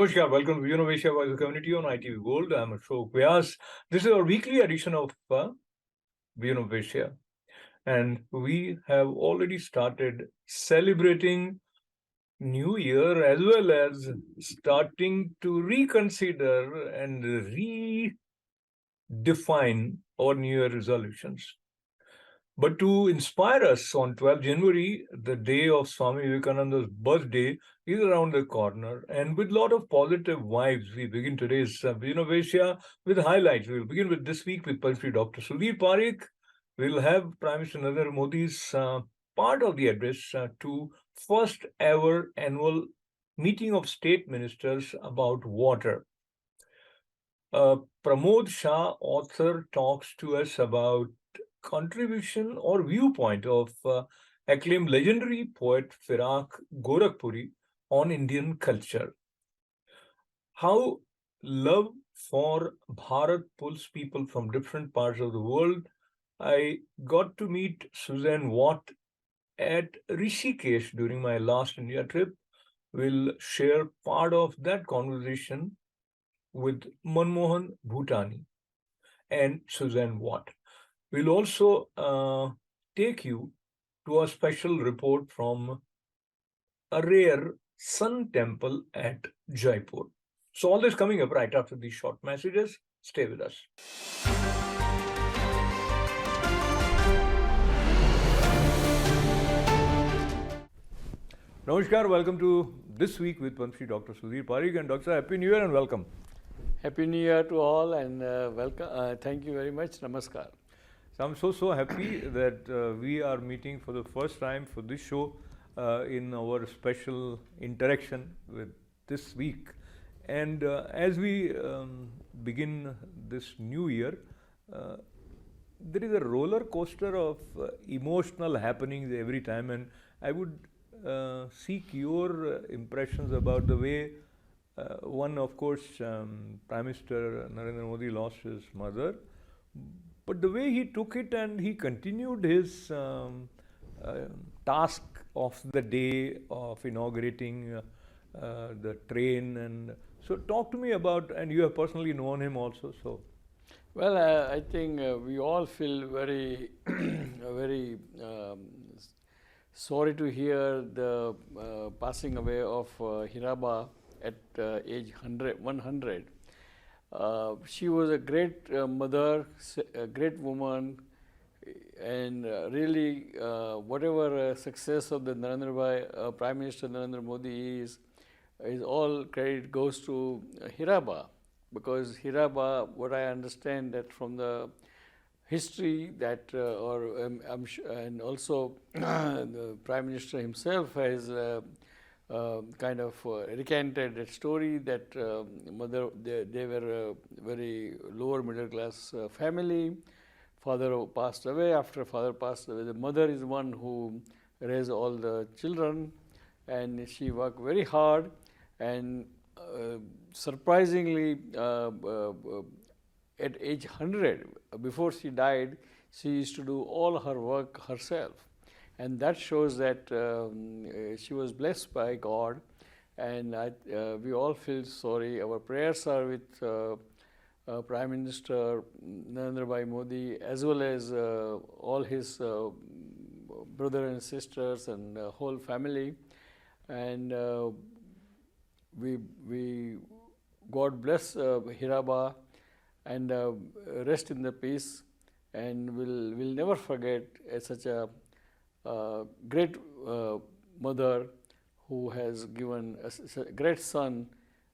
Namaskar, welcome to Beyond Asia Voice of Community on ITV Gold. I'm Ashok Vyas. This is our weekly edition of Beyond Asia, and we have already started celebrating New Year as well as starting to reconsider and redefine our New Year resolutions. But to inspire us on 12th January, the day of Swami Vivekananda's birthday is around the corner. And with a lot of positive vibes, we begin today's Asia with highlights. We'll begin with this week with Padma Shri Dr. Sudhir Parikh. We'll have Prime Minister Narendra Modi's part of the address to first ever annual meeting of state ministers about water. Pramod Shah, author, talks to us about contribution or viewpoint of acclaimed legendary poet Firaq Gorakhpuri on Indian culture. How love for Bharat pulls people from different parts of the world. I got to meet Suzanne Watt at Rishikesh during my last India trip. We'll share part of that conversation with Manmohan Bhutani and Suzanne Watt. We'll also take you to a special report from a rare sun temple at Jaipur. So all this coming up right after these short messages. Stay with us. Namaskar, welcome to This Week with Padma Shri Dr. Sudhir Parikh. And Dr. Happy New Year and welcome. Happy New Year to all and welcome. Thank you very much. Namaskar. So I'm so happy that we are meeting for the first time for this show in our special interaction with this week. And as we begin this new year, there is a roller coaster of emotional happenings every time, and I would seek your impressions about the way one, of course, Prime Minister Narendra Modi lost his mother, but the way he took it and he continued his task of the day of inaugurating the train. And so talk to me about, and you have personally known him also. So, well, I think we all feel very, very sorry to hear the passing away of Hiraba at age 100. She was a great mother, a great woman, and really whatever success of the Prime Minister Narendra Modi is all credit goes to Hiraba, because Hiraba, what I understand that from the history that, I'm sure, and also the Prime Minister himself has kind of recanted that story that they were a very lower middle class family. Father passed away. After father passed away, the mother is one who raised all the children, and she worked very hard. And surprisingly, at age 100, before she died, she used to do all her work herself. And that shows that she was blessed by God, and we all feel sorry. Our prayers are with Prime Minister Narendra Bhai Modi, as well as all his brothers and sisters and whole family. And we God bless Hiraba and rest in the peace, and we'll never forget such a great mother who has given a great son,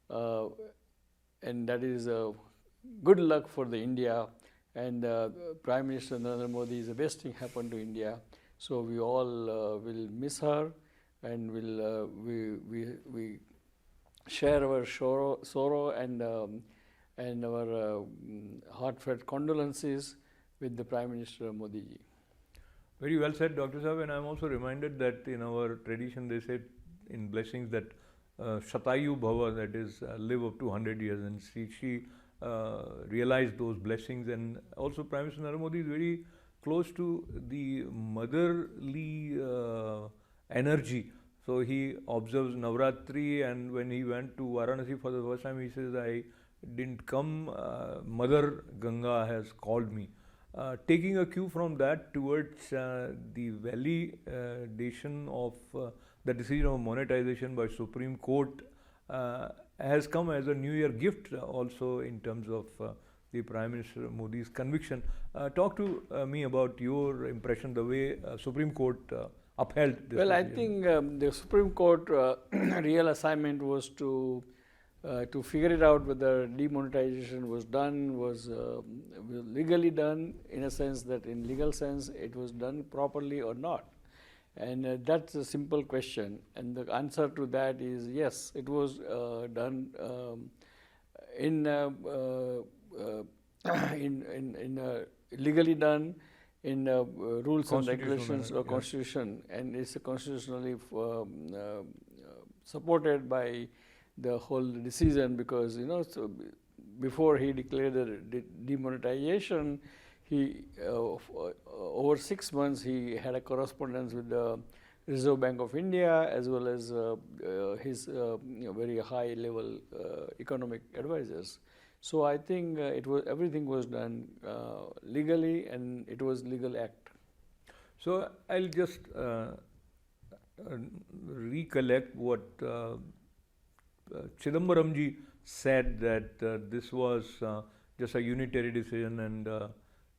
and that is good luck for the India. And Prime Minister Narendra Modi is the best thing happened to India. So we all will miss her, and we share our sorrow and our heartfelt condolences with the Prime Minister Modi ji. Very well said, Dr. Saab, and I'm also reminded that in our tradition they say in blessings that Shatayu Bhava, that is live up to 100 years, and she realized those blessings. And also Prime Minister Narendra Modi is very close to the motherly energy So he observes Navratri, and when he went to Varanasi for the first time, he says, I didn't come, Mother Ganga has called me. Taking a cue from that towards the validation of the decision of monetization by Supreme Court has come as a New Year gift also in terms of the Prime Minister Modi's conviction. Talk to me about your impression, the way Supreme Court upheld this Well, I decision. think the Supreme Court real assignment was to figure it out whether demonetization was done, was legally done, in a sense that in legal sense it was done properly or not. And that's a simple question. And the answer to that is yes, it was done in, legally done in rules and regulations or constitution, and it's constitutionally supported by the whole decision, because so before he declared the demonetization, he over 6 months he had a correspondence with the Reserve Bank of India as well as his very high level economic advisors. So I think everything was done legally, and it was legal act. So I'll just recollect what Chidambaramji said, that this was just a unitary decision, and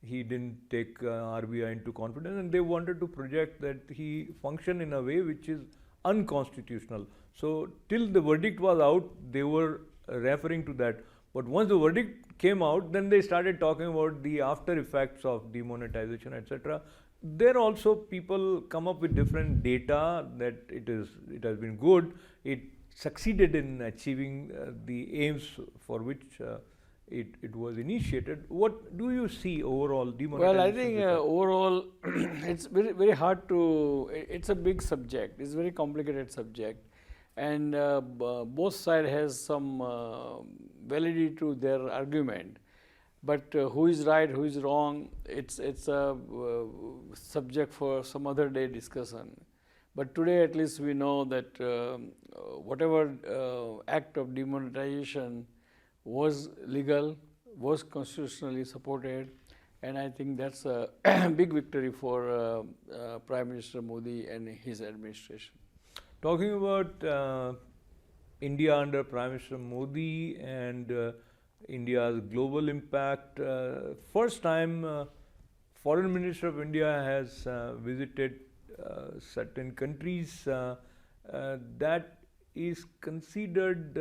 he didn't take RBI into confidence, and they wanted to project that he functioned in a way which is unconstitutional. So till the verdict was out, they were referring to that. But once the verdict came out, then they started talking about the after effects of demonetization, etc. There also people come up with different data that it has been good. It succeeded in achieving the aims for which it was initiated. What do you see overall demonetization? Well, I think overall it's very, very hard to, it's a big subject, it's a very complicated subject, and both sides has some validity to their argument. But who is right, who is wrong, it's a subject for some other day discussion. But today at least we know that whatever act of demonetization was legal, was constitutionally supported, and I think that's a big victory for Prime Minister Modi and his administration. Talking about India under Prime Minister Modi and India's global impact, first time Foreign Minister of India has visited certain countries that is considered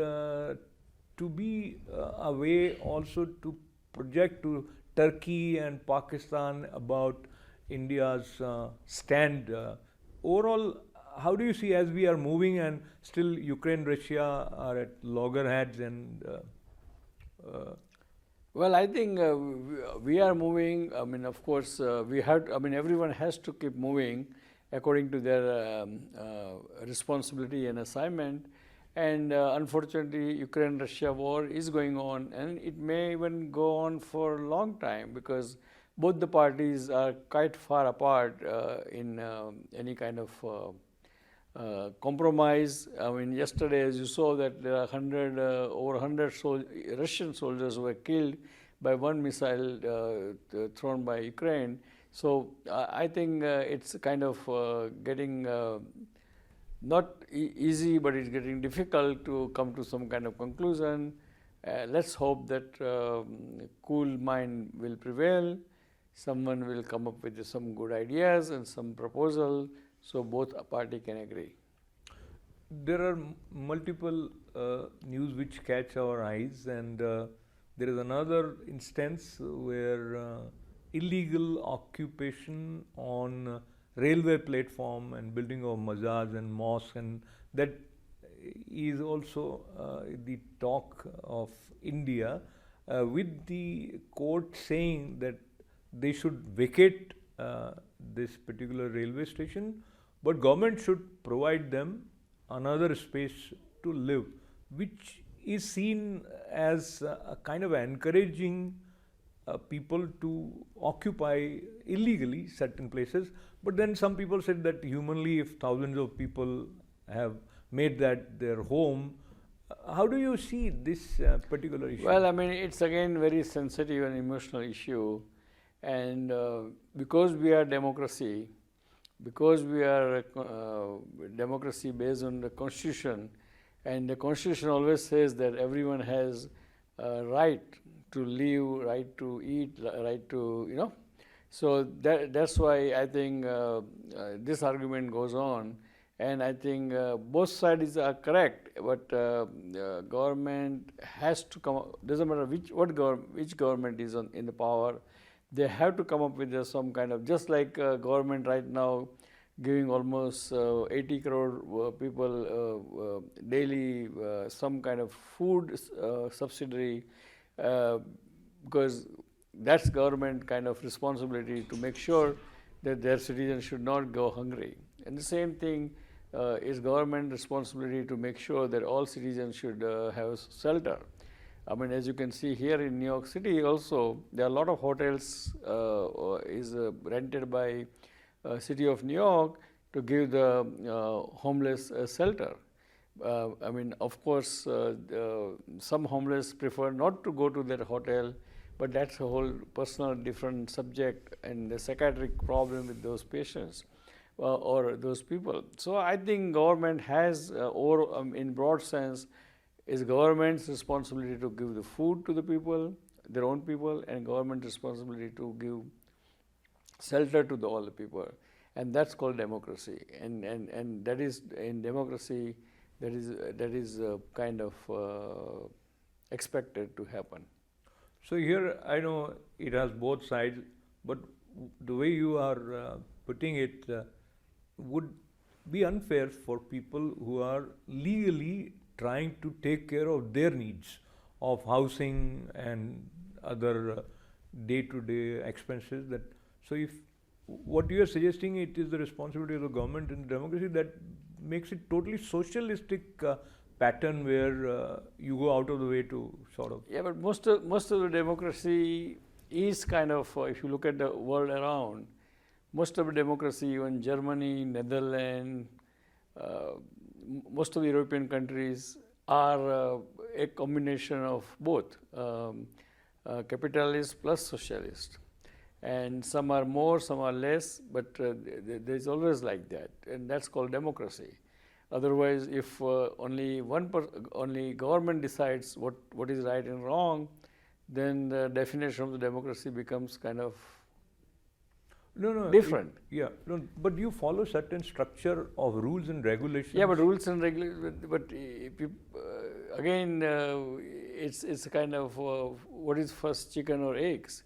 to be a way also to project to Turkey and Pakistan about India's stand. Overall, how do you see, as we are moving and still Ukraine, Russia are at loggerheads and well, I think we are moving. I mean, of course, we have. I mean, everyone has to keep moving according to their responsibility and assignment. And unfortunately, Ukraine-Russia war is going on, and it may even go on for a long time, because both the parties are quite far apart in any kind of compromise. I mean, yesterday, as you saw, that there are over 100 Russian soldiers who were killed by one missile thrown by Ukraine. So I think it's kind of getting not easy, but it's getting difficult to come to some kind of conclusion. Let's hope that cool mind will prevail. Someone will come up with some good ideas and some proposal, so both party can agree. There are multiple news which catch our eyes, and there is another instance where illegal occupation on railway platform and building of mazars and mosques, and that is also the talk of India, with the court saying that they should vacate this particular railway station, but government should provide them another space to live, which is seen as a kind of encouraging people to occupy illegally certain places. But then some people said that humanly, if thousands of people have made that their home. How do you see this particular issue? Well, I mean, it's again very sensitive and emotional issue, and because we are democracy, because we are democracy based on the constitution, and the constitution always says that everyone has right to live, right to eat, right to So that's why I think this argument goes on, and I think both sides are correct. But government has to come up. Doesn't matter which government is in the power, they have to come up with some kind of, just like government right now giving almost 80 crore people daily some kind of food subsidy, because that's government kind of responsibility to make sure that their citizens should not go hungry. And the same thing is government responsibility to make sure that all citizens should have shelter. I mean, as you can see here in New York City also, there are a lot of hotels is rented by City of New York to give the homeless shelter. I mean, of course, some homeless prefer not to go to their hotel, but that's a whole personal different subject and the psychiatric problem with those patients or those people. So I think government has, in broad sense, is government's responsibility to give the food to the people, their own people, and government responsibility to give shelter to all the people. And that's called democracy. And that is, in democracy, that is kind of expected to happen. So here, I know it has both sides, but the way you are putting it would be unfair for people who are legally trying to take care of their needs of housing and other day-to-day expenses. That so, if what you are suggesting, it is the responsibility of the government in democracy, that makes it totally socialistic pattern where you go out of the way to sort of. Yeah, but most of the democracy is kind of, if you look at the world around, most of the democracy, even Germany, Netherlands, most of the European countries are a combination of both capitalist plus socialist. And some are more, some are less, but there's always like that, and that's called democracy. Otherwise, if only government decides what is right and wrong, then the definition of the democracy becomes kind of different. But you follow certain structure of rules and regulations. Yeah, but rules and regulations. But again, it's a kind of what is first, chicken or eggs?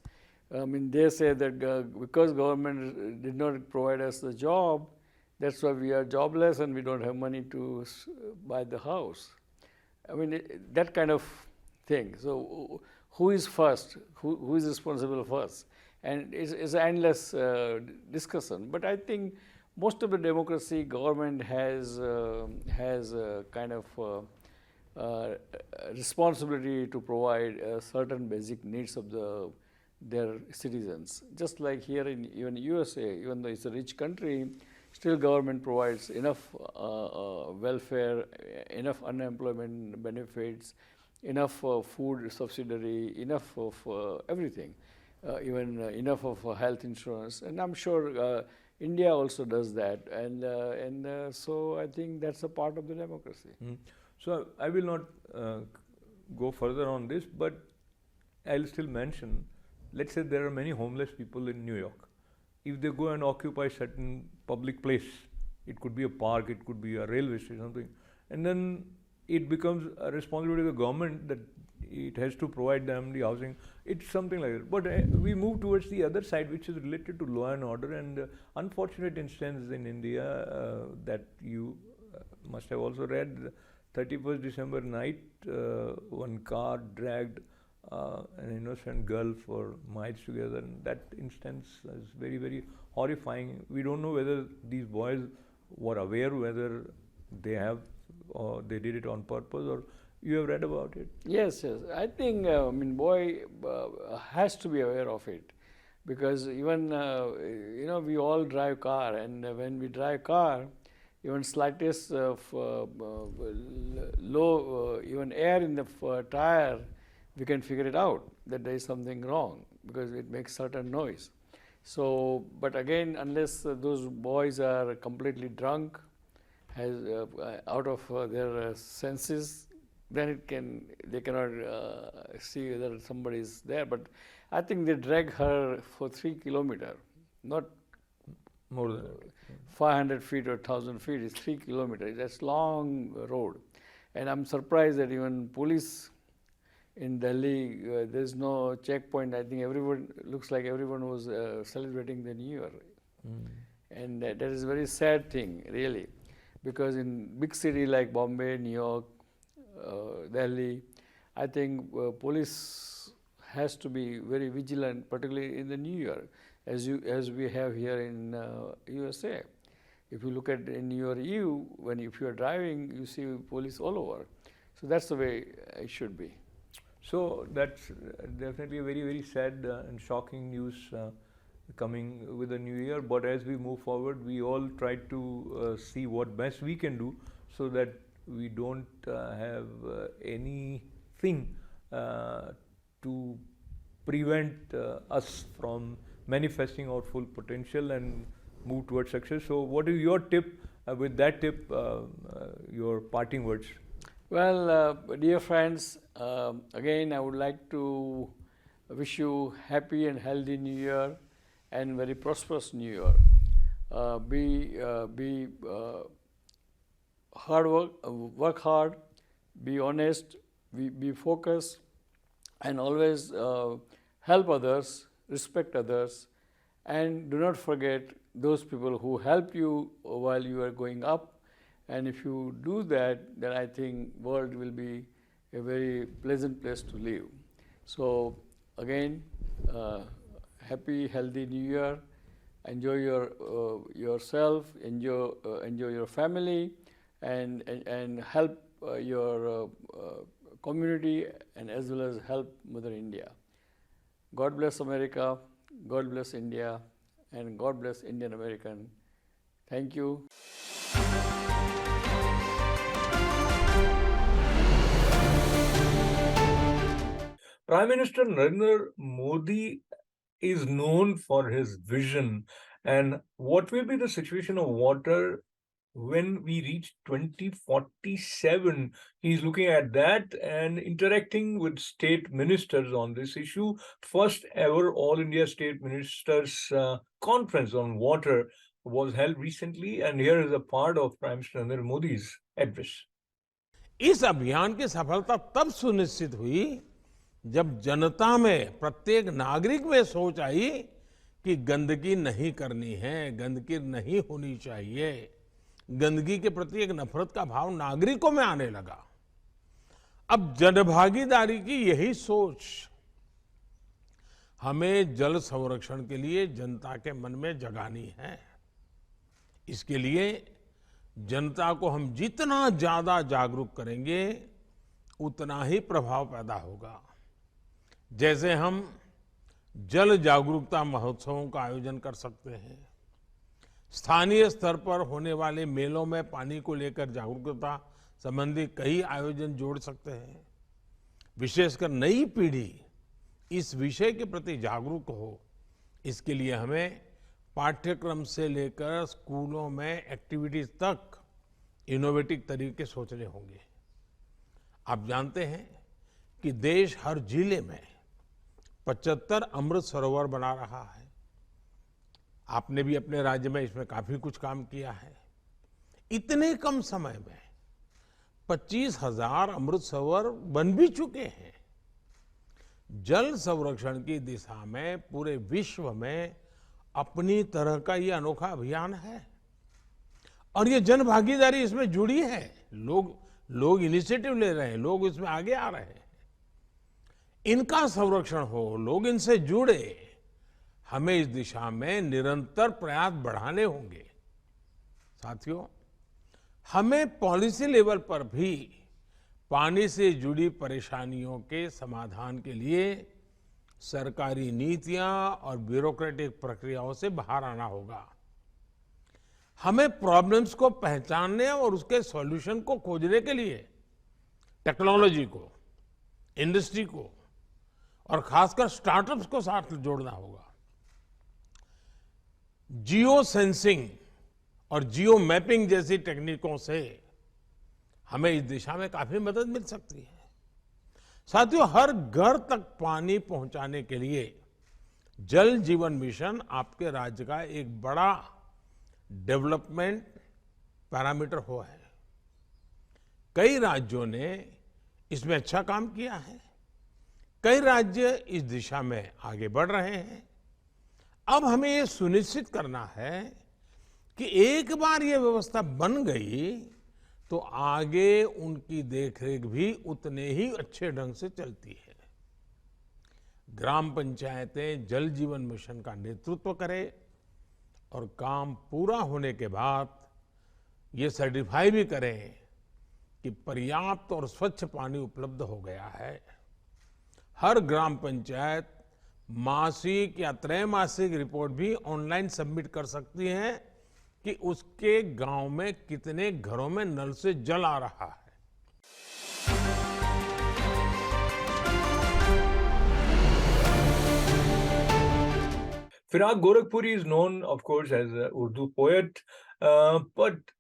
I mean, they say that because government did not provide us the job, that's why we are jobless and we don't have money to buy the house. I mean, that kind of thing. So, who is first? Who is responsible first? And it's an endless discussion. But I think most of the democracy, government has a kind of responsibility to provide certain basic needs of their citizens. Just like here in even USA, even though it's a rich country, still government provides enough welfare, enough unemployment benefits, enough food subsidy, enough of everything, even enough of health insurance. And I'm sure India also does that. And so I think that's a part of the democracy. Mm. So I will not go further on this, but I'll still mention, let's say there are many homeless people in New York. If they go and occupy certain public place, it could be a park, it could be a railway station, something, and then it becomes a responsibility of the government that it has to provide them the housing. It's something like that. But we move towards the other side, which is related to law and order, and unfortunate instance in India that you must have also read. 31st December night, one car dragged an innocent girl for miles together, and that instance is very, very horrifying. We don't know whether these boys were aware whether they have or they did it on purpose, or you have read about it. Yes. I think I mean, boy has to be aware of it, because even we all drive car, and when we drive car, even slightest low, even air in the tire, we can figure it out that there is something wrong because it makes certain noise. So, but again, unless those boys are completely drunk, has out of their senses, then they cannot see whether somebody is there. But I think they drag her for 3 kilometers, not More than 500 feet or 1,000 feet. It's 3 kilometers. That's long road, and I'm surprised that even police in Delhi, there's no checkpoint. I think everyone looks like everyone was celebrating the New Year, and that is a very sad thing, really, because in big city like Bombay, New York, Delhi, I think police has to be very vigilant, particularly in the New Year, as we have here in USA. If you look at in your EU, if you are driving, you see police all over. So that's the way it should be. So that's definitely a very, very sad and shocking news coming with the new year. But as we move forward, we all try to see what best we can do so that we don't have anything to prevent us from manifesting our full potential and move towards success. So what is your tip, with that tip, your parting words? Well, dear friends, again, I would like to wish you happy and healthy New Year and very prosperous New Year. Be hard work hard, be honest, be focused, and always help others, respect others, and do not forget those people who helped you while you are going up. And if you do that, then I think world will be a very pleasant place to live. So again, happy, healthy New Year. Enjoy yourself, enjoy your family, and help your community, and as well as help Mother India. God bless America, God bless India, and God bless Indian American. Thank you. Prime Minister Narendra Modi is known for his vision. And what will be the situation of water when we reach 2047? He's looking at that and interacting with state ministers on this issue. First ever All India State Ministers Conference on Water was held recently, and here is a part of Prime Minister Narendra Modi's address. इस अभियान की सफलता तब सुनिश्चित हुई जब जनता में, प्रत्येक नागरिक में सोच आई कि गंदगी नहीं करनी है, गंदगी नहीं होनी चाहिए। गंदगी के प्रति एक नफरत का भाव नागरिकों में आने लगा। अब जनभागीदारी की यही सोच हमें जल संरक्षण के लिए जनता के मन में जगानी है। इसके लिए जनता को हम जितना ज्यादा जागरूक करेंगे, उतना ही प्रभाव पैदा होगा। जैसे हम जल जागरूकता महोत्सवों का आयोजन कर सकते हैं, स्थानीय स्तर पर होने वाले मेलों में पानी को लेकर जागरूकता संबंधी कई आयोजन जोड़ सकते हैं। विशेषकर नई पीढ़ी इस विषय के प्रति जागरूक हो, इसके लिए हमें पाठ्यक्रम से लेकर स्कूलों में एक्टिविटीज तक इनोवेटिव तरीके सोचने होंगे। आप जानते हैं कि देश हर जिले में 75 अमृत सरोवर बना रहा है। आपने भी अपने राज्य में इसमें काफी कुछ काम किया है। इतने कम समय में 25,000 अमृत सरोवर बन भी चुके हैं। जल संरक्षण की दिशा में पूरे विश्व में अपनी तरह का ये अनोखा अभियान है, और ये जन भागीदारी इसमें जुड़ी है। लोग इनिशिएटिव ले रहे हैं, लोग इसमें आगे आ रहे हैं। इनका संरक्षण हो, लोग इनसे जुड़े। हमें इस दिशा में निरंतर प्रयास बढ़ाने होंगे। साथियों, हमें पॉलिसी लेवल पर भी पानी से जुड़ी परेशानियों के समाधान के लिए सरकारी नीतियां और ब्यूरोक्रेटिक प्रक्रियाओं से बाहर आना होगा। हमें प्रॉब्लम्स को पहचानने और उसके सॉल्यूशन को खोजने के लिए टेक्नोलॉजी को, इंडस्ट्री को और खासकर स्टार्टअप्स को साथ जोड़ना होगा। जियो सेंसिंग और जियो मैपिंग जैसी टेक्निकों से हमें इस दिशा में काफी मदद मिल सकती है। साथियों, हर घर तक पानी पहुंचाने के लिए जल जीवन मिशन आपके राज्य का एक बड़ा डेवलपमेंट पैरामीटर हो है। कई राज्यों ने इसमें अच्छा काम किया है, कई राज्य इस दिशा में आगे बढ़ रहे हैं। अब हमें ये सुनिश्चित करना है कि एक बार ये व्यवस्था बन गई तो आगे उनकी देखरेख भी उतने ही अच्छे ढंग से चलती है। ग्राम पंचायतें जल जीवन मिशन का नेतृत्व करें और काम पूरा होने के बाद ये सर्टिफाई भी करें कि पर्याप्त और स्वच्छ पानी उपलब्ध हो गया है। हर ग्राम पंचायत मासिक या त्रैमासिक रिपोर्ट भी ऑनलाइन सबमिट कर सकती है कि उसके गांव में कितने घरों में नल से जल आ रहा है। Firaq Gorakhpuri is known, of course, as an Urdu poet, but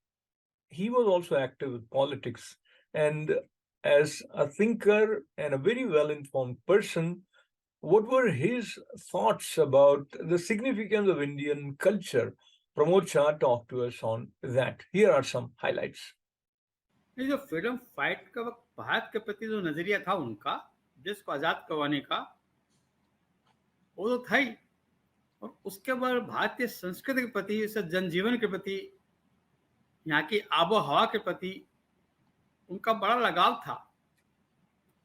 he was also active with politics. And as a thinker and a very well-informed person, what were his thoughts about the significance of Indian culture? Pramod Shah talked to us on that. Here are some highlights. ये जो freedom fight का वक्त भारत के प्रति जो नजरिया था उनका, देश को आजाद करवाने का, वो तो था ही। और उसके बाद भारतीय संस्कृति के प्रति, जनजीवन के प्रति, यहाँ की आबो हवा के प्रति उनका बड़ा लगाव था।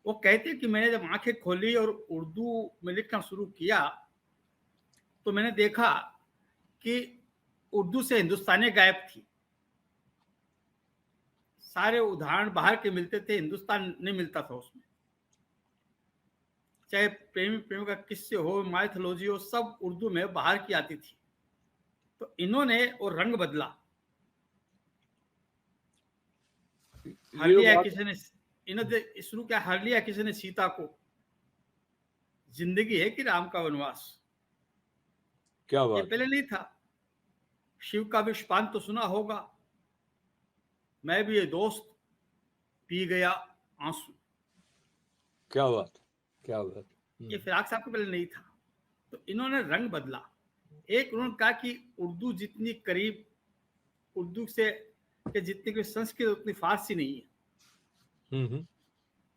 वो कहते कि मैंने जब आंखें खोली और उर्दू में लिखना शुरू किया तो मैंने देखा कि उर्दू से हिंदुस्तानी गायब थी। सारे उदाहरण बाहर के मिलते थे, हिंदुस्तान नहीं मिलता था उसमें। चाहे प्रेमी प्रेमिका किस्से हो, माइथोलॉजी हो, सब उर्दू में बाहर की आती थी। तो इन्होंने वो रंग बदला। हर लिया किसी ने, इन्होंने शुरू किया, हर लिया किसी ने सीता को, जिंदगी है कि राम का वनवास। क्या ये बात, पहले नहीं था। शिव का विषपान तो सुना होगा, मैं भी ये दोस्त पी गया आंसू। क्या बात, क्या बात। ये फिराक साहब के पहले नहीं था। तो इन्होंने रंग बदला। एक, उन्होंने कहा कि उर्दू जितनी करीब, उर्दू से के जितनी कोई संस्कृत उतनी फारसी नहीं है।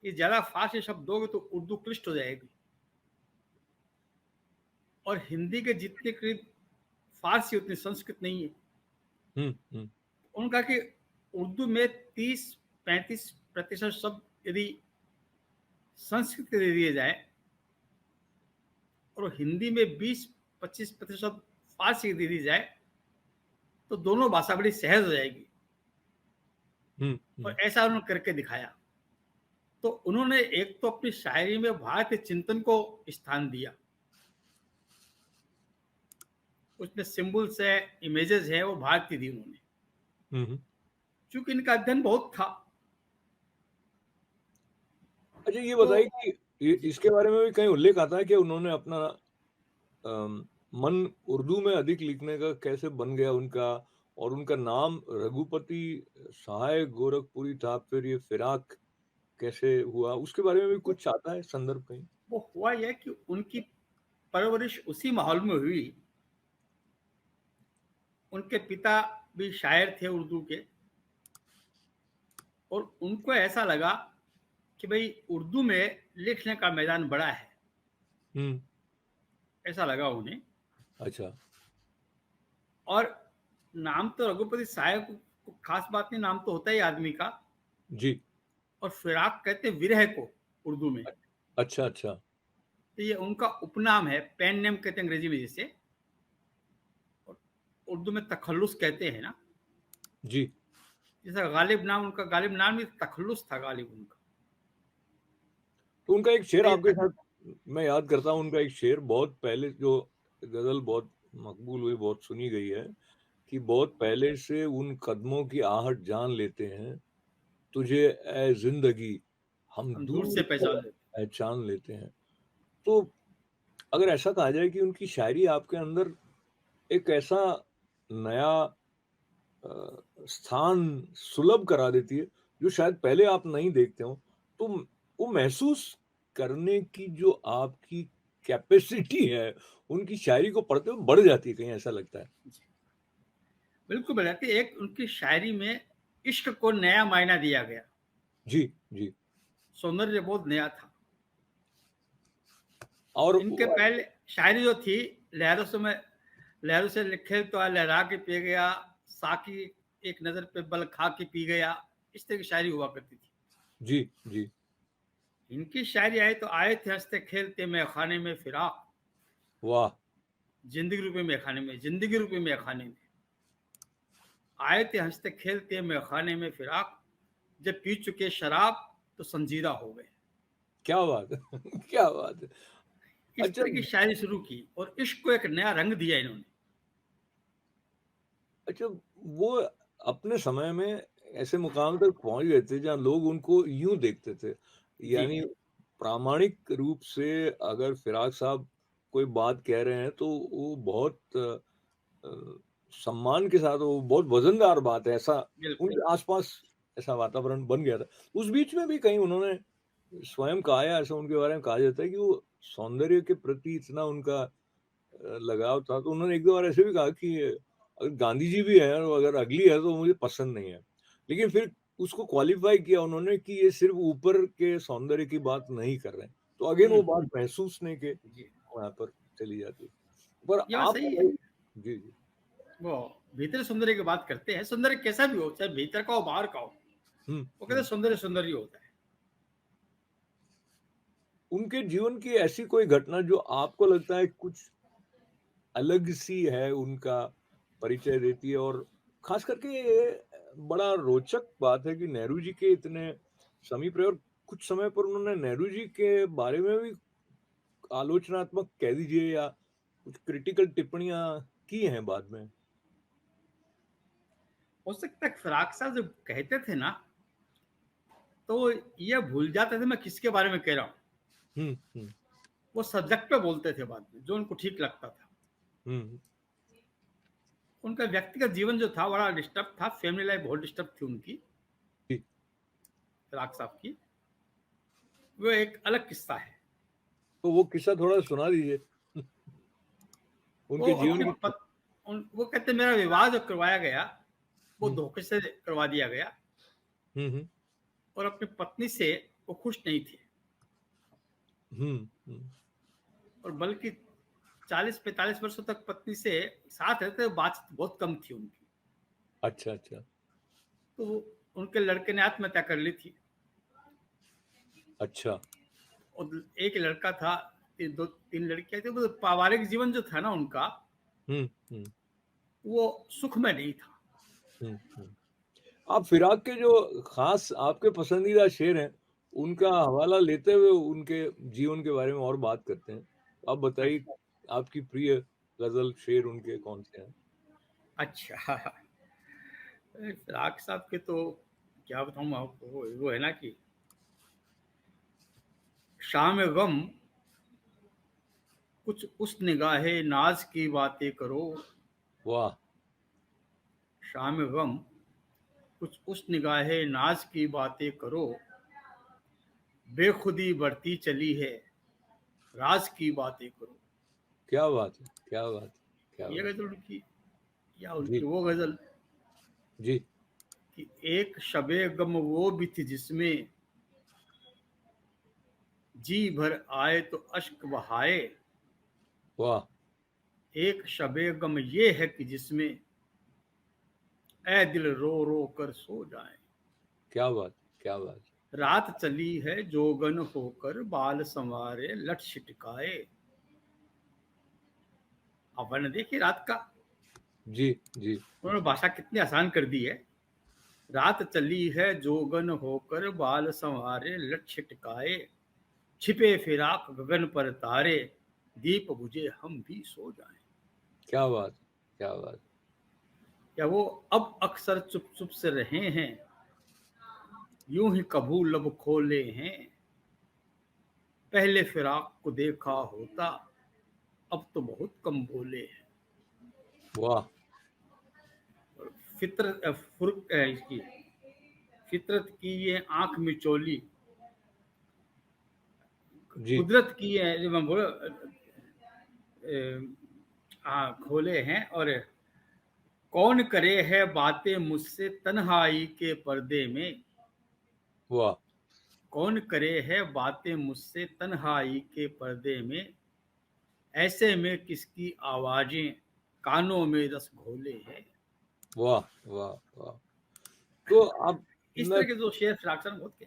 ये ज्यादा फारसी शब्द दोगे तो उर्दू क्लिष्ट हो जाएगी। और हिंदी के जितने करीब फारसी उतनी संस्कृत नहीं है। उन्होंने कहा कि उर्दू में 30-35% शब्द यदि संस्कृत के दे दिए जाए और हिंदी में 20-25% शब्द फारसी दे दी जाए तो दोनों भाषा बड़ी सहज हो जाएगी। और ऐसा उन्होंने करके दिखाया। तो उन्होंने एक तो अपनी शायरी में भारतीय चिंतन को स्थान दिया, उसमें सिंबल्स है, इमेजेस है, वो भारतीय दी उन्होंने, क्योंकि इनका अध्ययन बहुत था। अच्छा, ये बताइए कि इसके बारे में भी कहीं उल्लेख आता है कि उन्होंने अपना मन उर्दू में अधिक लिखने का कैसे बन गया उनका, और उनका नाम रघुपति सहाय गोरखपुरी था, फिर ये फिराक कैसे हुआ, उसके बारे में भी कुछ आता है संदर्भ कहीं? वो हुआ यह कि उनकी परवरिश उसी माहौल में हुई। उनके पिता भी शायर थे उर्दू के, और उनको ऐसा लगा कि भाई उर्दू में लिखने का मैदान बड़ा है। ऐसा लगा उन्हें। अच्छा। और नाम तो रघुपति साहब को खास बात नहीं, नाम तो होता ही आदमी का जी। और फिराक कहते हैं विरह को उर्दू में। अच्छा अच्छा। तो ये उनका उपनाम है, पेन नेम कहते हैं अंग्रेजी में जिसे, और उर्दू में तखल्लुस कहते हैं ना जी। जैसा गालिब नाम, उनका गालिब नाम भी तखल्लुस था, गालिब उनका। तो उनका एक शेर आपके साथ मैं याद करता हूँ, उनका एक शेर बहुत पहले जो गजल बहुत मकबूल हुई, बहुत सुनी गई है कि बहुत पहले से उन कदमों की आहट जान लेते हैं, तुझे ए ज़िंदगी हम हम दूर से दूर से पहचान लेते पहचान लेते हैं। तो अगर ऐसा कहा जाए कि उनकी शायरी आपके अंदर एक ऐसा नया स्थान सुलभ करा देती है, जो शायद पहले आप नहीं देखते हो, तो वो महसूस करने की जो आपकी कैपेसिटी है, उनकी शायरी को पढ़ते हुए बढ़ जाती है, कहीं ऐसा लगता है। जी, बिल्कुल बताते एक उनकी शायरी में इश्क को नया मायना दिया गया, जी, जी। सौंदर्य बहुत नया था। और इनके पहले शायरी जो थी, लहरों से लिखे तो लहरा के पी गया, साकी एक नजर पे बल खा के पी गया, इस तरह की शायरी हुआ करती थी। जी, जी। इनकी शायरी आई तो आए थे हंसते खेलते मैं खाने में फिराक, वाह! जिंदगी रूपी में खाने में, जिंदगी रूपी में खाने में आए थे हंसते खेलते मैं खाने में फिराक, जब पी चुके शराब तो संजीदा हो गए। क्या बात है! क्या बात है! इस अच्छा तरह की शायरी शुरू की और इश्क को एक नया रंग दिया इन्होंने। अच्छा, वो अपने समय में ऐसे मुकाम तक पहुँच गए थे जहाँ लोग उनको यूँ देखते थे। जी, यानी प्रामाणिक रूप से अगर फ़िराक साहब कोई बात कह रहे हैं तो वो बहुत अ, सम्मान के साथ वो बहुत वज़नदार बात है, ऐसा बिल्कुल। उनके आस-पास ऐसा वातावरण बन गया था। उस बीच में भी कहीं उन्होंने स्वयं कहा है, ऐसा उनके बारे में कहा जाता है कि वो सौंदर्य के प्रति इतना उनका लगाव था, तो उन्होंने 1-2 बार ऐसे भी कहा कि अगर गांधी जी भी हैं और अगर अगली है तो मुझे पसंद नहीं है। लेकिन फिर उसको क्वालीफाई किया उन्होंने कि ये सिर्फ़ ऊपर के सौंदर्य की बात नहीं कर रहे हैं। तो अगेन वो बात महसूसने के जी, वहाँ पर चली जाती है। पर ये बात आप सही है। बताइए जी, जी। वो भीतर सौंदर्य की बात करते हैं, सौंदर्य कैसा भी हो, चाहे भीतर का हो, बाहर का हो, हुँ, वो कहते हैं हुँ। सौंदर्य सौंदर्य होता है। उनके जीवन की ऐसी कोई घटना जो आपको लगता है कुछ अलग-सी है, उनका परिचय देती है और ख़ास करके ये बड़ा रोचक बात है कि नेहरू जी के इतने समीप रहे और कुछ समय पर उन्होंने नेहरू जी के बारे में भी आलोचनात्मक कह दीजिए या कुछ क्रिटिकल टिप्पणियाँ की हैं बाद में। हो सकता है फिराक साहब जब कहते थे ना, तो ये भूल जाते थे मैं किसके बारे में कह रहा हूँ। हुँ, हुँ, वो सब्जेक्ट पे बोलते थे बाद में, जो उनको ठीक लगता था। हुँ, उनका व्यक्तिगत जीवन जो था बड़ा डिस्टर्ब था, फैमिली लाइफ बहुत डिस्टर्ब थी उनकी, जी। फिराक साहब की। वो एक अलग किस्सा है। तो वो किस्सा थोड़ा सुना दीजिए वो उनके जीवन अपनी की। वो कहते मेरा विवाह जो करवाया गया, वो हुँ, धोखे से करवा दिया गया हुँ, हुँ, और अपनी पत्नी से वो खुश नहीं थे हुँ, हुँ। और बल्कि 40-45 वर्षों तक पत्नी से साथ रहते हुए बातचीत बहुत कम थी उनकी। अच्छा, अच्छा, तो उनके लड़के ने आत्महत्या कर ली थी अच्छा। और एक लड़का था, दो तीन लड़कियां थी। वो पारिवारिक जीवन जो था ना उनका, हुँ, हुँ, वो सुख में नहीं था। हुँ, हुँ। आप फिराक के जो ख़ास आपके पसंदीदा शेर हैं, उनका हवाला लेते हुए उनके जीवन के बारे में और बात करते हैं। आप बताइए आपकी प्रिय ग़ज़ल शेर उनके कौन-से हैं? अच्छा फिराक साहब के तो क्या बताऊं आपको, वो है ना कि शाम गम कुछ उस निगाहे नाज की बातें करो, वाह! शाम गम कुछ उस निगाहे नाज की बातें करो, बेखुदी बढ़ती चली है राज की बातें करो। क्या बात है! क्या बात है! क्या ये बात गजल उनकी, या है! उनकी जी, वो गजल जी। कि एक शबे गम वो भी थी जिसमें जी भर आए तो अश्क बहाए, वाह! एक शबे गम ये है कि जिसमें ए दिल रो रो कर सो जाए। क्या बात है! क्या बात है! रात चली है जोगन होकर बाल संवारे लट छिटकाए। अपन ने देखी रात का, जी, जी। उन्होंने भाषा कितनी आसान कर दी है। रात चली है जोगन होकर बाल संवारे लट छिटकाए, छिपे फिराक गगन पर तारे, दीप बुझे हम भी सो जाएं। क्या बात है! क्या बात है! क्या वो अब अक्सर चुप चुप से रहे हैं, यूं ही कभू लब खोले हैं, पहले फिराक को देखा होता, अब तो बहुत कम बोले हैं। वाह। इसकी फितरत की ये आंख मिचोली, जी। कुदरत की है जो मैं बोला खोले हैं। और कौन करे है बातें मुझसे तन्हाई के पर्दे में, वाह। कौन करे है बातें मुझसे तन्हाई के पर्दे में, ऐसे में किसकी आवाजें कानों में रस घोले हैं। वाह वाह वाह। तो अब इस मैं तरह के जो शेर फिराक बहुत के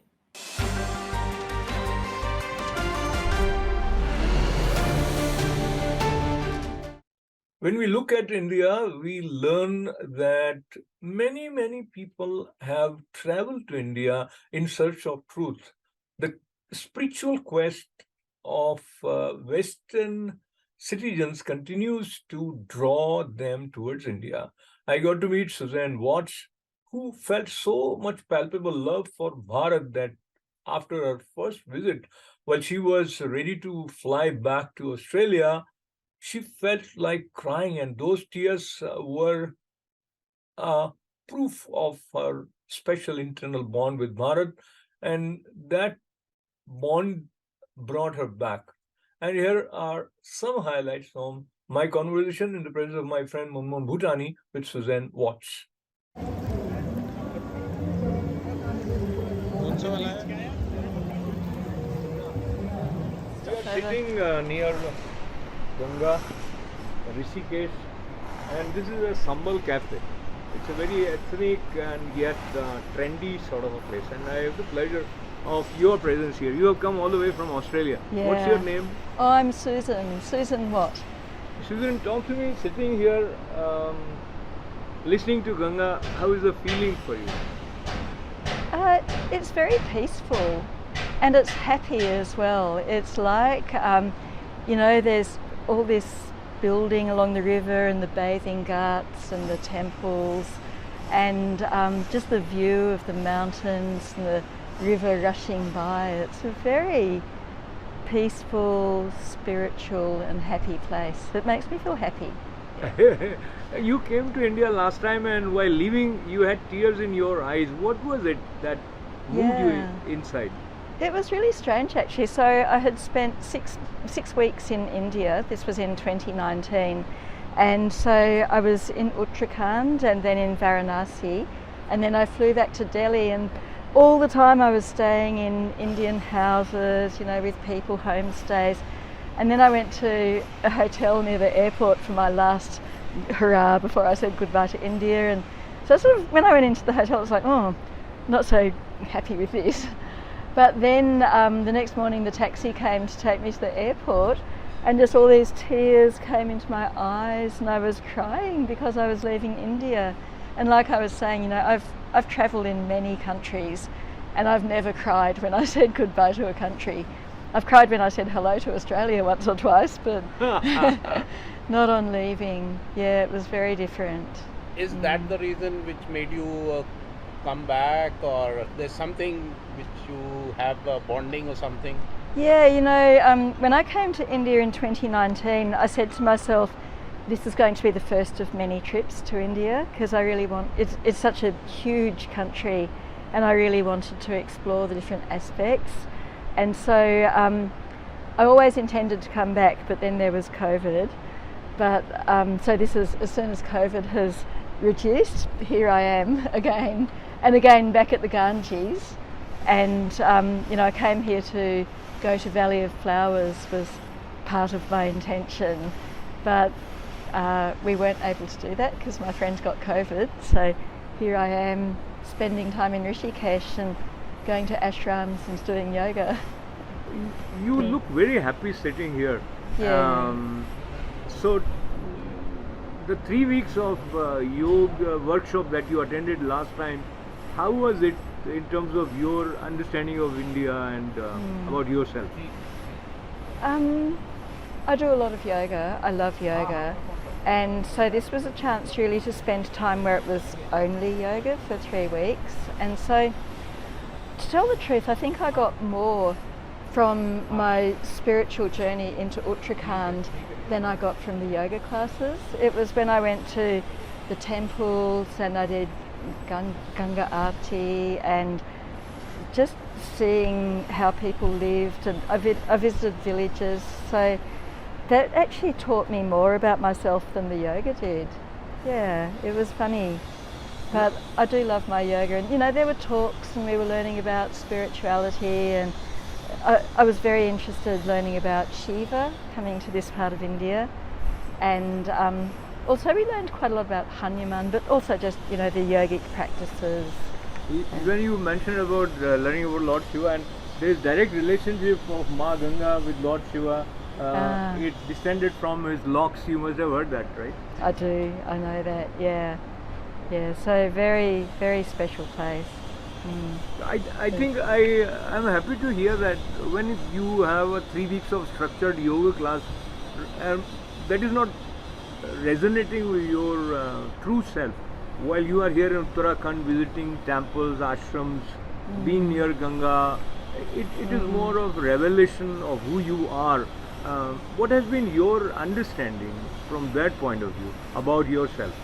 when we look at India, we learn that many people have traveled to India in search of truth. The spiritual quest of Western citizens continues to draw them towards India. I got to meet Suzanne Watts, who felt so much palpable love for Bharat that after her first visit, while she was ready to fly back to Australia, she felt like crying, and those tears were proof of her special internal bond with Bharat, and that bond brought her back. And here are some highlights from my conversation in the presence of my friend Manmohan Bhutani with Suzanne Watts. We are sitting near Ganga, Rishikesh, and this is a Sambal Cafe. It's a very ethnic and yet trendy sort of a place, and I have the pleasure of your presence here. You have come all the way from Australia. What's your Yeah. name? Oh, I'm Susan. Susan what? Susan, talk to me. Sitting here, listening to Ganga, how is the feeling for you? It's very peaceful and it's happy as well. It's like, there's all this building along the river and the bathing ghats and the temples and just the view of the mountains and the river rushing by. It's a very peaceful, spiritual and happy place. It makes me feel happy. You came to India last time, and while leaving, you had tears in your eyes. What was it that moved you inside? It was really strange actually. So I had spent six weeks in India. This was in 2019. And so I was in Uttarakhand and then in Varanasi. And then I flew back to Delhi, and all the time I was staying in Indian houses, with people, homestays. And then I went to a hotel near the airport for my last hurrah before I said goodbye to India. And so when I went into the hotel, it was like, oh, not so happy with this. But then the next morning the taxi came to take me to the airport, and just all these tears came into my eyes, and I was crying because I was leaving India. And like I was saying, I've travelled in many countries, and I've never cried when I said goodbye to a country. I've cried when I said hello to Australia once or twice, but not on leaving. Yeah, it was very different. Is that the reason which made you come back, or there's something which you have bonding or something? Yeah, when I came to India in 2019, I said to myself, this is going to be the first of many trips to India, because I really it's such a huge country, and I really wanted to explore the different aspects. And so I always intended to come back, but then there was COVID. But so this is, as soon as COVID has reduced, here I am again, and again back at the Ganges. And I came here to go to Valley of Flowers, was part of my intention, but we weren't able to do that because my friend got COVID. So here I am spending time in Rishikesh and going to ashrams and doing yoga. You look very happy sitting here. Yeah. So the 3 weeks of yoga workshop that you attended last time, how was it in terms of your understanding of India and about yourself? I do a lot of yoga. I love yoga. And so this was a chance really to spend time where it was only yoga for 3 weeks. And so, to tell the truth, I think I got more from my spiritual journey into Uttarakhand than I got from the yoga classes. It was when I went to the temples and I did Ganga Aarti and just seeing how people lived, and I visited villages, so that actually taught me more about myself than the yoga did. Yeah, it was funny. But I do love my yoga, and there were talks and we were learning about spirituality, and I was very interested learning about Shiva, coming to this part of India, and also we learned quite a lot about Hanuman, but also just the yogic practices. When you mentioned about learning about Lord Shiva, and there is direct relationship of Ma Ganga with Lord Shiva. It descended from his locks. You must have heard that, right? I do. I know that. Yeah. So very, very special place. I think I'm happy to hear that when you have a 3 weeks of structured yoga class, that is not resonating with your true self. While you are here in Uttarakhand visiting temples, ashrams, being near Ganga, it is more of revelation of who you are. What has been your understanding from that point of view about yourself?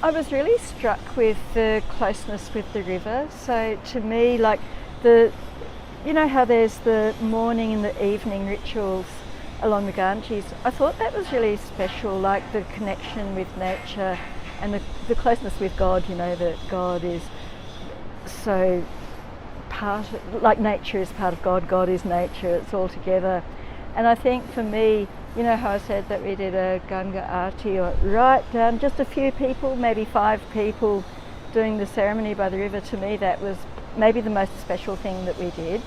I was really struck with the closeness with the river. So to me, like how there's the morning and the evening rituals along the Ganges, I thought that was really special, like the connection with nature and the closeness with God, that God is so like nature is part of God, God is nature, it's all together. And I think for me, how I said that we did a Ganga Aarti, or right down, just a few people, maybe 5 people doing the ceremony by the river, to me that was maybe the most special thing that we did.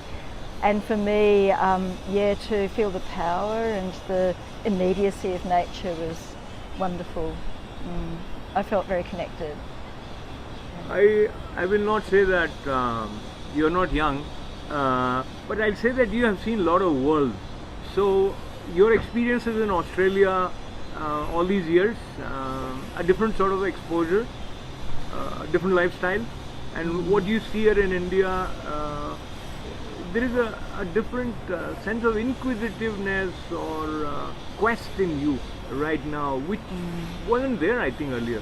And for me, to feel the power and the immediacy of nature was wonderful. I felt very connected. I will not say that you're not young, but I'll say that you have seen a lot of world. So your experiences in Australia all these years, a different sort of exposure, a different lifestyle, and what you see here in India, there is a different sense of inquisitiveness or quest in you right now, which wasn't there, I think, earlier.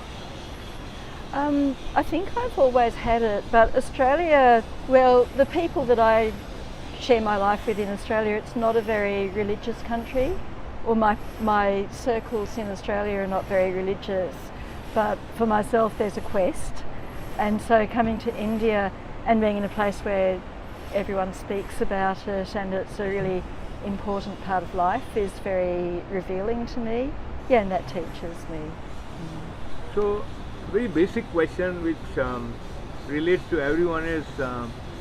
I think I've always had it, but Australia, well, the people that I share my life with in Australia, it's not a very religious country, or my circles in Australia are not very religious, but for myself there's a quest. And so coming to India and being in a place where everyone speaks about it and it's a really important part of life is very revealing to me. Yeah, and that teaches me. So, very basic question which relates to everyone is,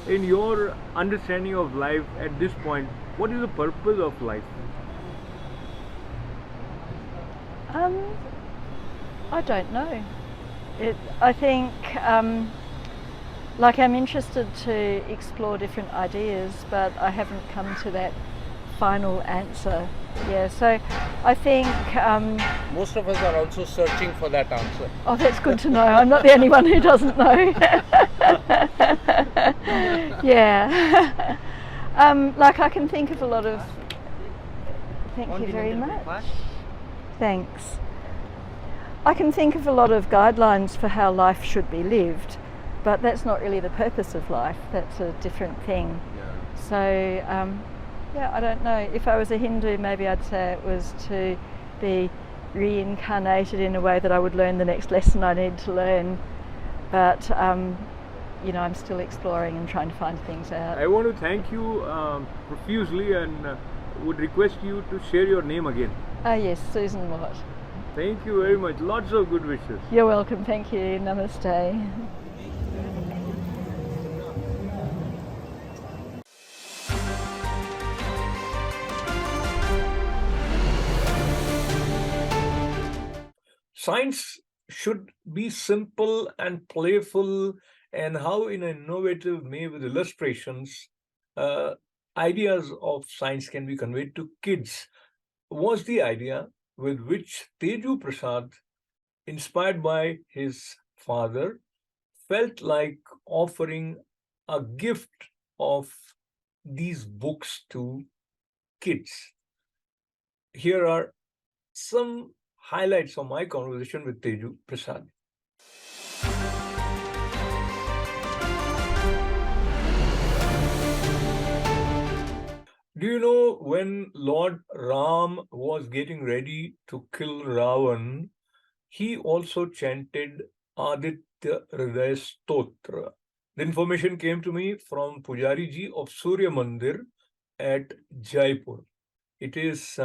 in your understanding of life at this point, what is the purpose of life? I don't know. I think I'm interested to explore different ideas, but I haven't come to that final answer. Yeah, so I think Most of us are also searching for that answer. oh, that's good to know. I'm not the only one who doesn't know. Yeah. I can think of a lot of. Thank you very much. Thanks. I can think of a lot of guidelines for how life should be lived, but that's not really the purpose of life. That's a different thing. So, I don't know. If I was a Hindu, maybe I'd say it was to be reincarnated in a way that I would learn the next lesson I need to learn. But, I'm still exploring and trying to find things out. I want to thank you profusely and would request you to share your name again. Oh yes, Susan Watt. Thank you very much. Lots of good wishes. You're welcome. Thank you. Namaste. Science should be simple and playful, and how in an innovative way with illustrations, ideas of science can be conveyed to kids. was the idea with which Teju Prasad, inspired by his father, felt like offering a gift of these books to kids. Here are some highlights of my conversation with Teju Prasad. Do you know when Lord Ram was getting ready to kill Ravan, he also chanted Aditya Hriday Stotra. The information came to me from Pujari ji of Surya Mandir at Jaipur. It has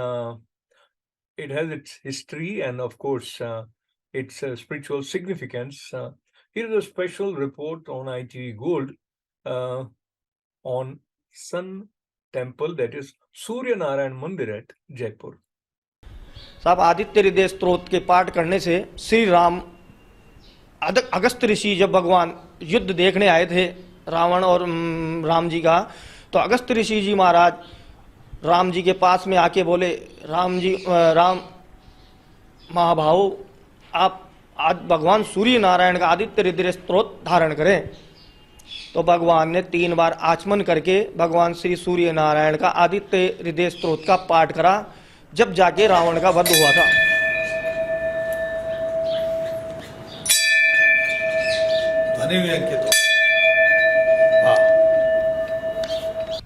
its history and of course its spiritual significance. Here is a special report on ITV Gold on Sun Temple, that is Surya Narayan Mandir at Jaipur. साहब, आदित्य हृदय स्तोत्र के पाठ करने से श्री राम अगस्त ऋषि जब भगवान युद्ध देखने आए थे रावण और राम जी का, तो अगस्त ऋषि जी महाराज राम जी के पास में आके बोले, राम महाभाव, आप आज भगवान सूर्य नारायण का आदित्य हृदय स्तोत्र धारण करें। तो भगवान ने 3 बार आचमन करके भगवान श्री सूर्य नारायण का आदित्य हृदय स्तोत्र का पाठ करा, जब जाके रावण का वध हुआ था।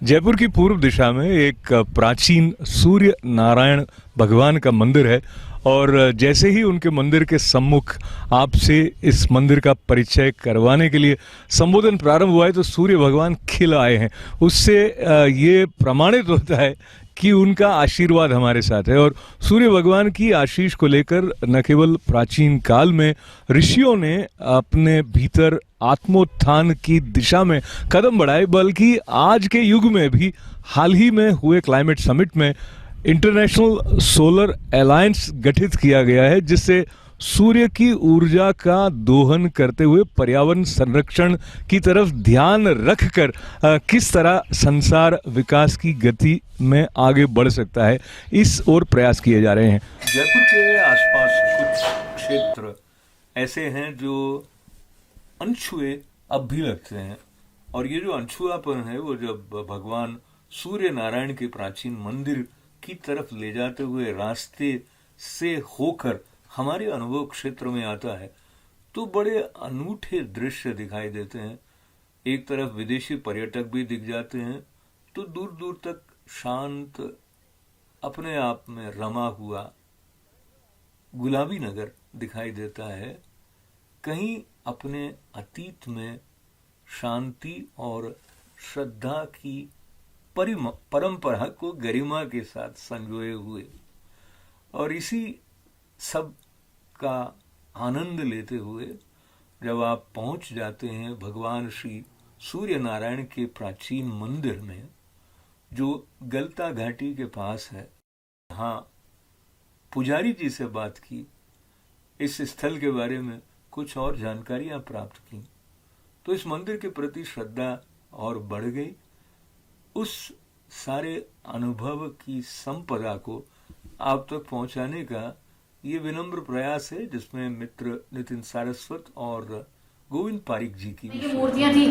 जयपुर की पूर्व दिशा में एक प्राचीन सूर्य नारायण भगवान का मंदिर है और जैसे ही उनके मंदिर के सम्मुख आपसे इस मंदिर का परिचय करवाने के लिए संबोधन प्रारंभ हुआ है तो सूर्य भगवान खिल आए हैं। उससे ये प्रमाणित होता है कि उनका आशीर्वाद हमारे साथ है और सूर्य भगवान की आशीष को लेकर न केवल प्राचीन काल में ऋषियों ने अपने भीतर आत्मोत्थान की दिशा में कदम बढ़ाए, बल्कि आज के युग में भी हाल ही में हुए क्लाइमेट समिट में इंटरनेशनल सोलर अलायंस गठित किया गया है, जिससे सूर्य की ऊर्जा का दोहन करते हुए पर्यावरण संरक्षण की तरफ ध्यान रखकर किस तरह संसार विकास की गति में आगे बढ़ सकता है, इस ओर प्रयास किए जा रहे हैं। जयपुर के आसपास कुछ क्षेत्र ऐसे हैं जो अनछुए अब भी लगते हैं और ये जो अनछुआपन है वो जब भगवान सूर्य नारायण के प्राचीन मंदिर की तरफ ले जाते हुए रास्ते से होकर हमारे अनुभव क्षेत्र में आता है तो बड़े अनूठे दृश्य दिखाई देते हैं। एक तरफ विदेशी पर्यटक भी दिख जाते हैं तो दूर दूर तक शांत अपने आप में रमा हुआ गुलाबी नगर दिखाई देता है। कहीं अपने अतीत में शांति और श्रद्धा की परंपरा को गरिमा के साथ संजोए हुए और इसी सब का आनंद लेते हुए जब आप पहुंच जाते हैं भगवान श्री सूर्य नारायण के प्राचीन मंदिर में जो गलता घाटी के पास है, हाँ, पुजारी जी से बात की, इस स्थल के बारे में कुछ और जानकारियां प्राप्त की तो इस मंदिर के प्रति श्रद्धा और बढ़ गई। उस सारे अनुभव की संपदा को आप तक पहुंचाने का ये विनम्र प्रयास है जिसमें मित्र नितिन सारस्वत और गोविंद पारिक जी की मूर्तियां थी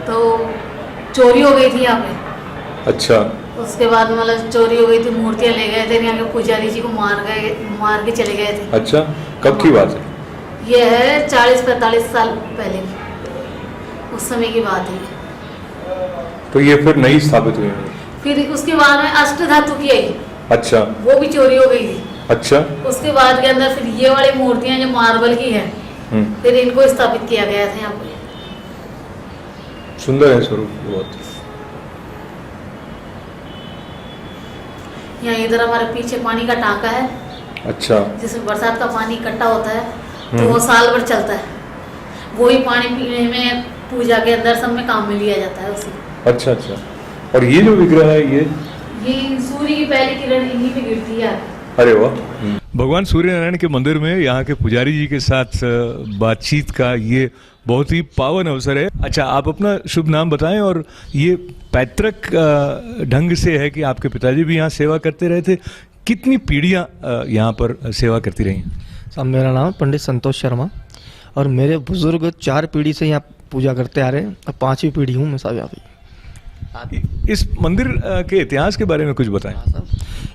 तो चोरी हो गई थी यहाँ पे। अच्छा। उसके बाद मतलब चोरी हो गई थी, मूर्तियां ले गए थे, यहाँ के पुजारी जी को मार के चले गए थे। अच्छा, कब की बात है? ये है 40-45 साल पहले उस समय की बात है। तो ये फिर नहीं स्थापित हुई? फिर उसके बाद में अष्ट धातु की आई। अच्छा। वो भी चोरी हो गई थी। अच्छा। उसके बाद के अंदर फिर ये वाली मूर्तियां जो मार्बल की है फिर इनको स्थापित किया गया था यहाँ पे। सुंदर है स्वरूप बहुत। यहाँ इधर हमारे पीछे पानी का टांका है। अच्छा। जिसमें बरसात का पानी इकट्ठा होता है तो वो साल भर चलता है, वही पानी पीने में पूजा के अंदर सब में काम में लिया जाता है उसे। अच्छा अच्छा। और ये जो विग्रह है ये सूर्य की पहली किरण इन्हीं पे गिरती है। अरे वाह। भगवान सूर्य नारायण के मंदिर में यहाँ के पुजारी जी के साथ बातचीत का ये बहुत ही पावन अवसर है। अच्छा, आप अपना शुभ नाम बताएं और ये पैतृक ढंग से है कि आपके पिताजी भी यहाँ सेवा करते रहे थे, कितनी पीढ़ियाँ यहाँ पर सेवा करती रही? साहब मेरा नाम पंडित संतोष शर्मा और मेरे बुजुर्ग 4 पीढ़ी से यहाँ पूजा करते आ रहे हैं और 5वीं पीढ़ी हूँ मैं साहब यहाँ पे। इस मंदिर के इतिहास के बारे में कुछ बताएं।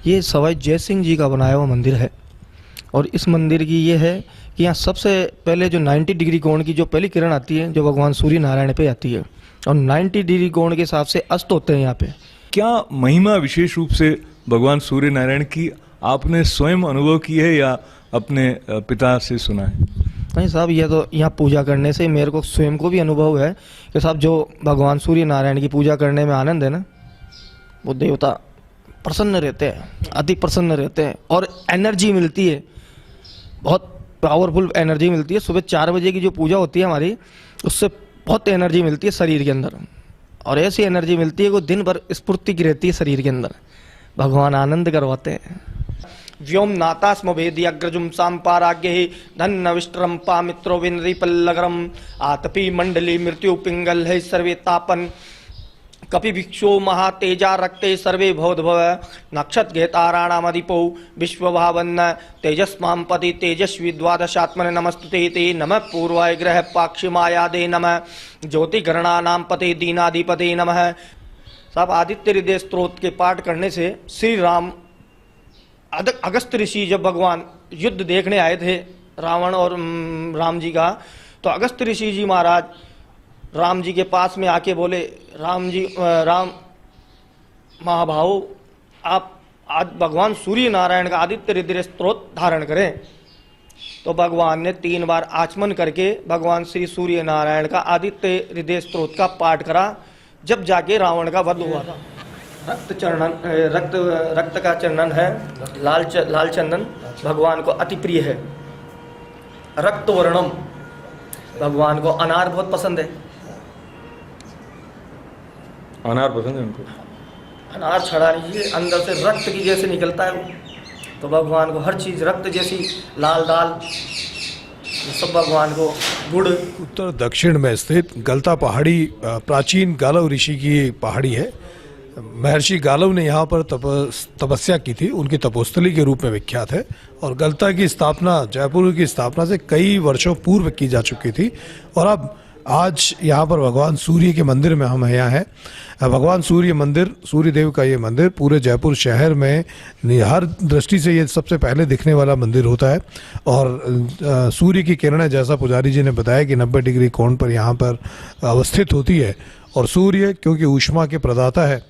ये सवाई जय सिंह जी का बनाया हुआ मंदिर है और इस मंदिर की ये है कि यहाँ सबसे पहले जो 90 डिग्री कोण की जो पहली किरण आती है जो भगवान सूर्य नारायण पे आती है और 90 डिग्री कोण के हिसाब से अस्त होते हैं यहाँ पे। क्या महिमा विशेष रूप से भगवान सूर्य नारायण की आपने स्वयं अनुभव की है या अपने पिता से सुना है? नहीं साहब, यह तो यहाँ पूजा करने से मेरे को स्वयं को भी अनुभव है कि साहब जो भगवान सूर्य नारायण की पूजा करने में आनंद है ना, वो देवता प्रसन्न रहते हैं, अति प्रसन्न रहते हैं और एनर्जी मिलती है, बहुत पावरफुल एनर्जी मिलती है। सुबह 4 बजे की जो पूजा होती है हमारी, उससे बहुत एनर्जी मिलती है शरीर के अंदर और ऐसी एनर्जी मिलती है कि दिन भर स्फूर्ति की रहती है शरीर के अंदर। भगवान आनंद करवाते हैं। व्योम नाता स्म वेदी अग्रजुम सांपाराग्य धन विष्ट्रम पामित्रो विनरी पल्लगरम आतपी मंडली मृत्यु पिंगल है सर्वे तापन कपि भिक्षो महातेजा रक्ते सर्वे भवद्भव नक्षत घेताराणामधिपो विश्वभावन्न तेजस्मां पति तेजस्वी द्वादशात्मने नमस्तुते ते नमः पूर्वाय ग्रह पाक्षिमायादे नमः ज्योतिगणानां पते दीनाधिपते नमः। साहब आदित्य हृदय स्तोत्र के पाठ करने से श्री राम अगस्त ऋषि जब भगवान युद्ध देखने आए थे रावण और राम जी का, तो अगस्त ऋषि जी महाराज राम जी के पास में आके बोले, राम महाभाव आप आज भगवान सूर्य नारायण का आदित्य हृदय स्तोत्र धारण करें। तो भगवान ने 3 बार आचमन करके भगवान श्री सूर्य नारायण का आदित्य हृदय स्तोत्र का पाठ करा, जब जाके रावण का वध हुआ था। रक्त का चंदन है, लाल चंदन भगवान को अति प्रिय है। रक्त वर्णम, भगवान को अनार बहुत पसंद है। अनार पसंद है उनको? अनार छड़ा लीजिए, अंदर से रक्त की जैसे निकलता है वो, तो भगवान को हर चीज़ रक्त जैसी, लाल दाल, सब भगवान को। गुड़। उत्तर दक्षिण में स्थित गलता पहाड़ी प्राचीन गालव ऋषि की पहाड़ी है। महर्षि गालव ने यहाँ पर तपस्या की थी, उनकी तपोस्थली के रूप में विख्यात है और गलता की स्थापना, जयपुर की स्थापना से कई वर्षों पूर्व की जा चुकी थी। और अब आज यहाँ पर भगवान सूर्य के मंदिर में हम यहाँ हैं। भगवान सूर्य मंदिर, सूर्य देव का ये मंदिर पूरे जयपुर शहर में हर दृष्टि से ये सबसे पहले दिखने वाला मंदिर होता है और सूर्य की किरणें, जैसा पुजारी जी ने बताया कि 90 डिग्री कोण पर यहाँ पर अवस्थित होती है। और सूर्य क्योंकि ऊष्मा के प्रदाता है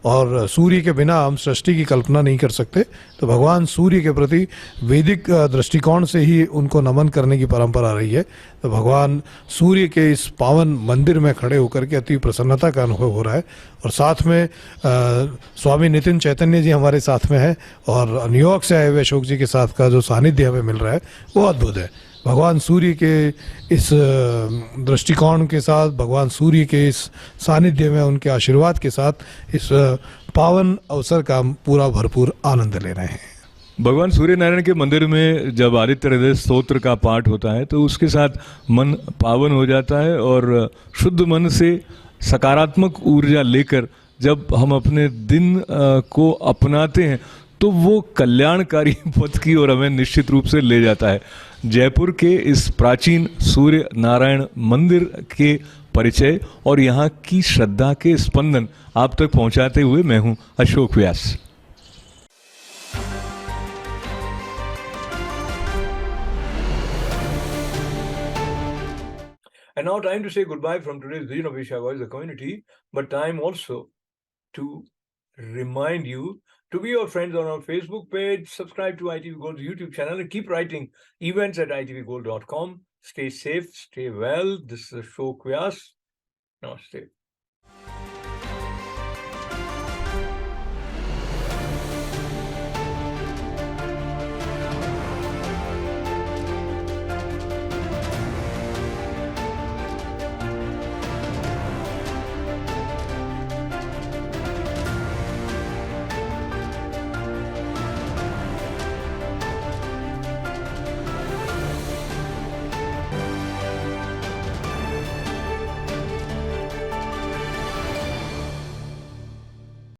और सूर्य के बिना हम सृष्टि की कल्पना नहीं कर सकते, तो भगवान सूर्य के प्रति वैदिक दृष्टिकोण से ही उनको नमन करने की परंपरा रही है। तो भगवान सूर्य के इस पावन मंदिर में खड़े होकर के अति प्रसन्नता का अनुभव हो रहा है। और साथ में स्वामी नितिन चैतन्य जी हमारे साथ में है और न्यूयॉर्क से आए हुए अशोक जी के साथ का जो सानिध्य हमें मिल रहा है वो अद्भुत है। भगवान सूर्य के इस दृष्टिकोण के साथ, भगवान सूर्य के इस सानिध्य में, उनके आशीर्वाद के साथ इस पावन अवसर का पूरा भरपूर आनंद ले रहे हैं। भगवान सूर्य नारायण के मंदिर में जब आदित्य हृदय स्तोत्र का पाठ होता है तो उसके साथ मन पावन हो जाता है और शुद्ध मन से सकारात्मक ऊर्जा लेकर जब हम अपने दिन को अपनाते हैं तो वो कल्याणकारी पथ की ओर हमें निश्चित रूप से ले जाता है। जयपुर के इस प्राचीन सूर्य नारायण मंदिर के परिचय और यहाँ की श्रद्धा के स्पंदन आप तक पहुँचाते हुए मैं हूँ अशोक व्यास। And now time to say goodbye from today's Vision of Asia Voice, the community, but time also to remind you to be your friends on our Facebook page, subscribe to ITV Gold's YouTube channel and keep writing events at itvgold.com. Stay safe, stay well. This is Ashok Vyas. Namaste.